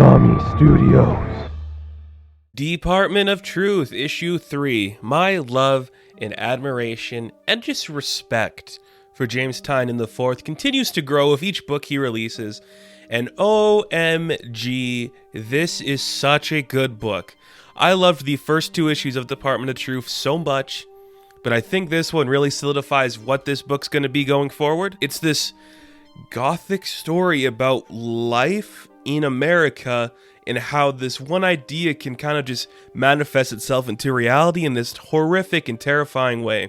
Konami Studios. Department of Truth, Issue 3. My love and admiration and just respect for James Tynion IV continues to grow with each book he releases. And OMG, this is such a good book. I loved the first two issues of Department of Truth so much, but I think this one really solidifies what this book's going to be going forward. It's this gothic story about life in America and how this one idea can kind of just manifest itself into reality in this horrific and terrifying way.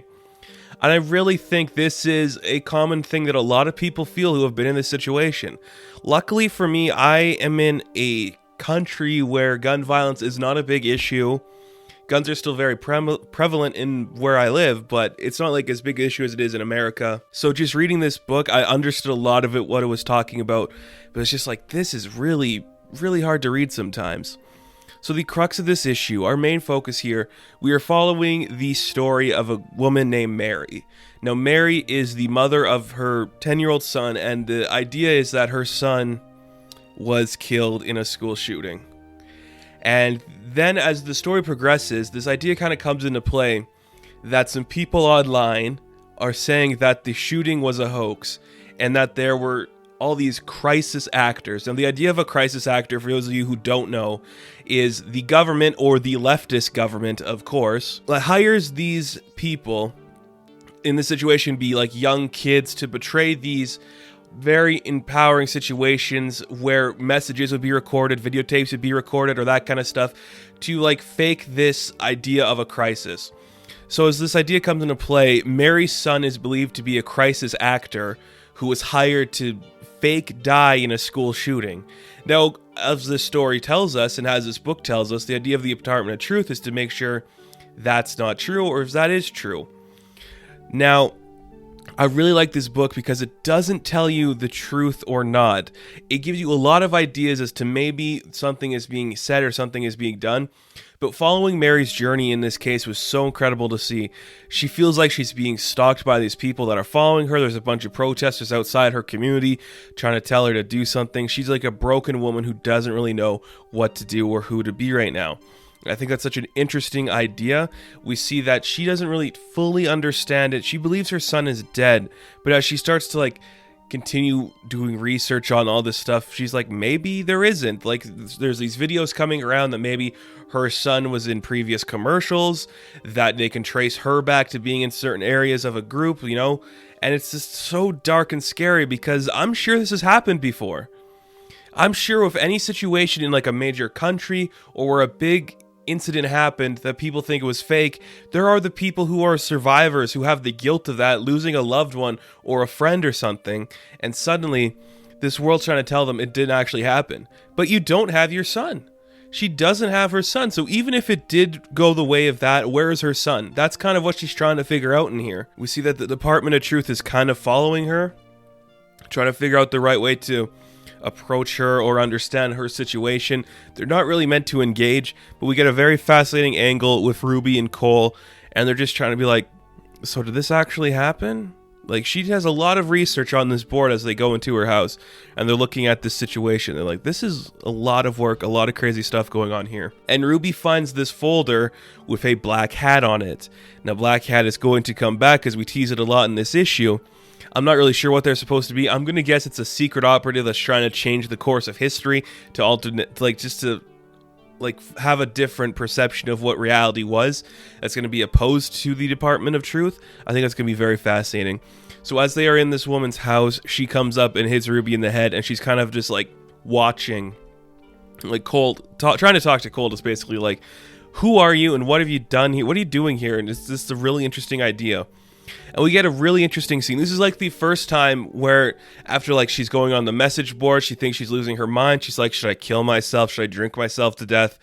And I really think this is a common thing that a lot of people feel who have been in this situation. Luckily for me, I am in a country where gun violence is not a big issue. Guns are still very prevalent in where I live, but it's not like as big an issue as it is in America. So just reading this book, I understood a lot of it, what it was talking about, but it's just like, this is really hard to read sometimes. So the crux of this issue, our main focus here, we are following the story of a woman named Mary. Now, Mary is the mother of her 10-year-old son, and the idea is that her son was killed in a school shooting. And then as the story progresses, this idea kind of comes into play that some people online are saying that the shooting was a hoax and that there were all these crisis actors. Now, the idea of a crisis actor, for those of you who don't know, is the government, or the leftist government, of course, that hires these people, in this situation be like young kids, to portray these very empowering situations where messages would be recorded, videotapes would be recorded, or that kind of stuff, to like fake this idea of a crisis. So as this idea comes into play, Mary's son is believed to be a crisis actor who was hired to fake die in a school shooting. Now, as this story tells us, and as this book tells us, the idea of the Department of Truth is to make sure that's not true, or if that is true. Now, I really like this book because it doesn't tell you the truth or not. It gives you a lot of ideas as to maybe something is being said or something is being done. But following Mary's journey in this case was so incredible to see. She feels like she's being stalked by these people that are following her. There's a bunch of protesters outside her community trying to tell her to do something. She's like a broken woman who doesn't really know what to do or who to be right now. I think that's such an interesting idea. We see that she doesn't really fully understand it. She believes her son is dead, but as she starts to like continue doing research on all this stuff, she's like, maybe there isn't. Like, there's these videos coming around that maybe her son was in previous commercials, that they can trace her back to being in certain areas of a group, you know? And it's just so dark and scary because I'm sure this has happened before. I'm sure with any situation in like a major country or where a big incident happened that people think it was fake, there are the people who are survivors who have the guilt of that, losing a loved one or a friend or something, and suddenly this world's trying to tell them it didn't actually happen. But you don't have your son. She doesn't have her son, so even if it did go the way of that, where is her son? That's kind of what she's trying to figure out in here. We see that the Department of Truth is kind of following her, trying to figure out the right way to approach her or understand her situation. They're not really meant to engage, but we get a very fascinating angle with Ruby and Cole, and they're just trying to be like, so did this actually happen? Like, she has a lot of research on this board as they go into her house, and they're looking at this situation. They're like, this is a lot of work, a lot of crazy stuff going on here. And Ruby finds this folder with a black hat on it. Now, Black Hat is going to come back because we tease it a lot in this issue. I'm not really sure what they're supposed to be. I'm going to guess it's a secret operative that's trying to change the course of history to alternate, like, just to like have a different perception of what reality was. That's going to be opposed to the Department of Truth. I think that's going to be very fascinating. So as they are in this woman's house, she comes up and hits Ruby in the head, and she's kind of just like watching, like Cole, trying to talk to Cole. Is basically like, who are you and what have you done here? What are you doing here? And it's just a really interesting idea. And we get a really interesting scene. This is like the first time where after like she's going on the message board, she thinks she's losing her mind. She's like, should I kill myself? Should I drink myself to death?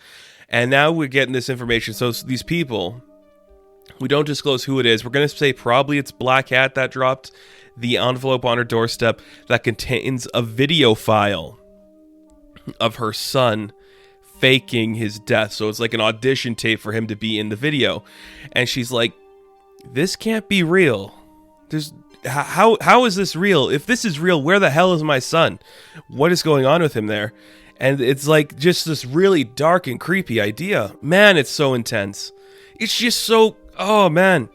And now we're getting this information. So these people, we don't disclose who it is. We're going to say probably it's Black Hat that dropped the envelope on her doorstep that contains a video file of her son faking his death. So it's like an audition tape for him to be in the video. And she's like, this can't be real. How is this real? If this is real, where the hell is my son? What is going on with him there? And it's like just this really dark and creepy idea. Man, it's so intense. It's just so, oh man,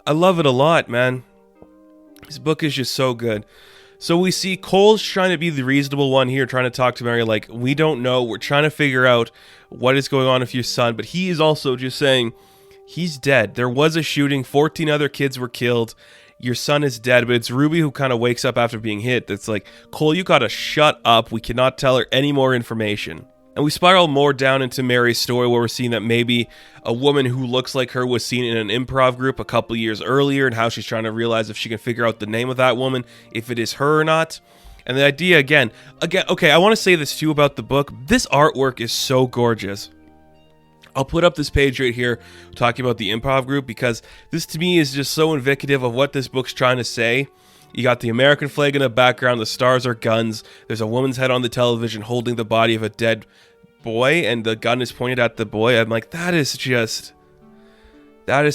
I love it a lot, man. This book is just so good. So we see Cole's trying to be the reasonable one here, trying to talk to Mary like, we don't know, we're trying to figure out what is going on with your son, but he is also just saying, he's dead. There was a shooting, 14 other kids were killed, your son is dead, but it's Ruby who kind of wakes up after being hit. That's like, Cole, you gotta shut up, we cannot tell her any more information. And we spiral more down into Mary's story where we're seeing that maybe a woman who looks like her was seen in an improv group a couple years earlier and how she's trying to realize if she can figure out the name of that woman, if it is her or not. And the idea, again, okay, I want to say this too about the book. This artwork is so gorgeous. I'll put up this page right here talking about the improv group because this to me is just so indicative of what this book's trying to say. You got the American flag in the background, the stars are guns, there's a woman's head on the television holding the body of a dead boy, and the gun is pointed at the boy. I'm like, that is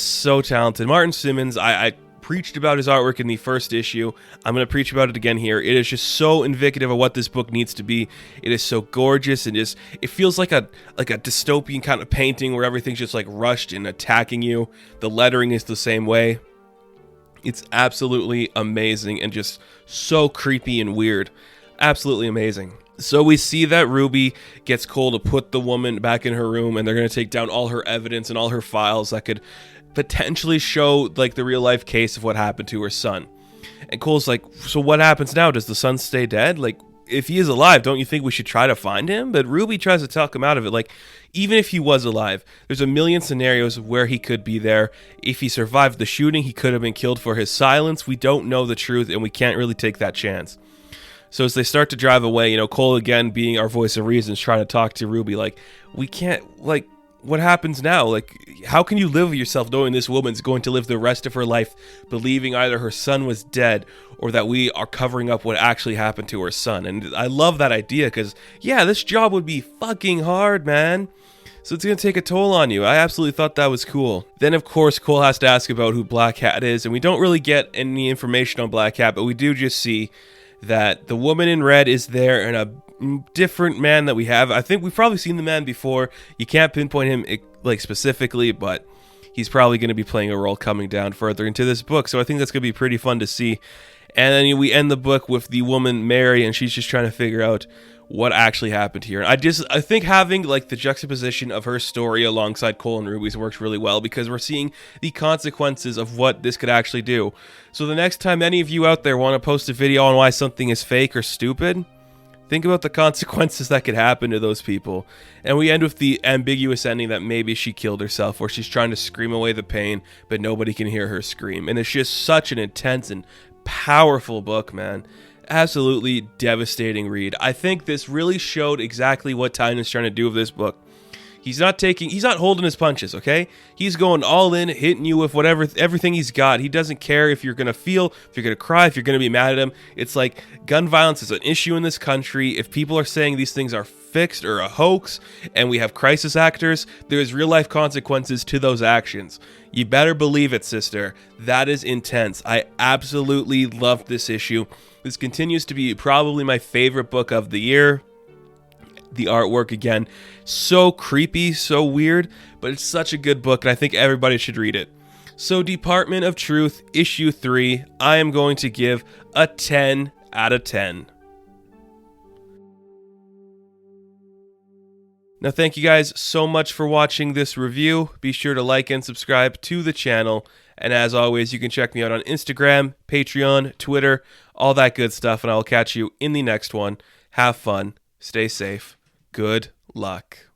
so talented. Martin Simmons, I preached about his artwork in the first issue. I'm going to preach about it again here. It is just so indicative of what this book needs to be. It is so gorgeous and just, it feels like a dystopian kind of painting where everything's just like rushed and attacking you. The lettering is the same way. It's absolutely amazing and just so creepy and weird. Absolutely amazing. So we see that Ruby gets Cole to put the woman back in her room, and they're going to take down all her evidence and all her files that could potentially show like the real life case of what happened to her son. And Cole's like, so what happens now? Does the son stay dead? Like, if he is alive, don't you think we should try to find him? But Ruby tries to talk him out of it. Like, even if he was alive, there's a million scenarios where he could be there. If he survived the shooting, he could have been killed for his silence. We don't know the truth, and we can't really take that chance. So as they start to drive away, Cole, again, being our voice of reason, is trying to talk to Ruby, like, we can't, like, what happens now? Like, how can you live with yourself knowing this woman's going to live the rest of her life believing either her son was dead or that we are covering up what actually happened to her son? And I love that idea because, yeah, this job would be fucking hard, man. So it's going to take a toll on you. I absolutely thought that was cool. Then, of course, Cole has to ask about who Black Hat is, and we don't really get any information on Black Hat, but we do just see that the woman in red is there and a different man that we have. I think we've probably seen the man before. You can't pinpoint him like specifically, but he's probably going to be playing a role coming down further into this book. So I think that's going to be pretty fun to see. And then we end the book with the woman Mary, and she's just trying to figure out what actually happened here. I think having like the juxtaposition of her story alongside Cole and Ruby's works really well because we're seeing the consequences of what this could actually do. So the next time any of you out there want to post a video on why something is fake or stupid, think about the consequences that could happen to those people. And we end with the ambiguous ending that maybe she killed herself, where she's trying to scream away the pain, but nobody can hear her scream. And it's just such an intense and powerful book, man. Absolutely devastating read. I think this really showed exactly what Tynion's trying to do with this book. He's not holding his punches, okay? He's going all in, hitting you with everything he's got. He doesn't care if you're going to feel, if you're going to cry, if you're going to be mad at him. It's like gun violence is an issue in this country. If people are saying these things are fixed or a hoax and we have crisis actors, there's real life consequences to those actions. You better believe it, sister. That is intense. I absolutely loved this issue. This continues to be probably my favorite book of the year. The artwork, again, so creepy, so weird, but it's such a good book, and I think everybody should read it. So Department of Truth, issue 3, I am going to give a 10 out of 10. Now, thank you guys so much for watching this review. Be sure to like and subscribe to the channel. And as always, you can check me out on Instagram, Patreon, Twitter, all that good stuff. And I will catch you in the next one. Have fun. Stay safe. Good luck.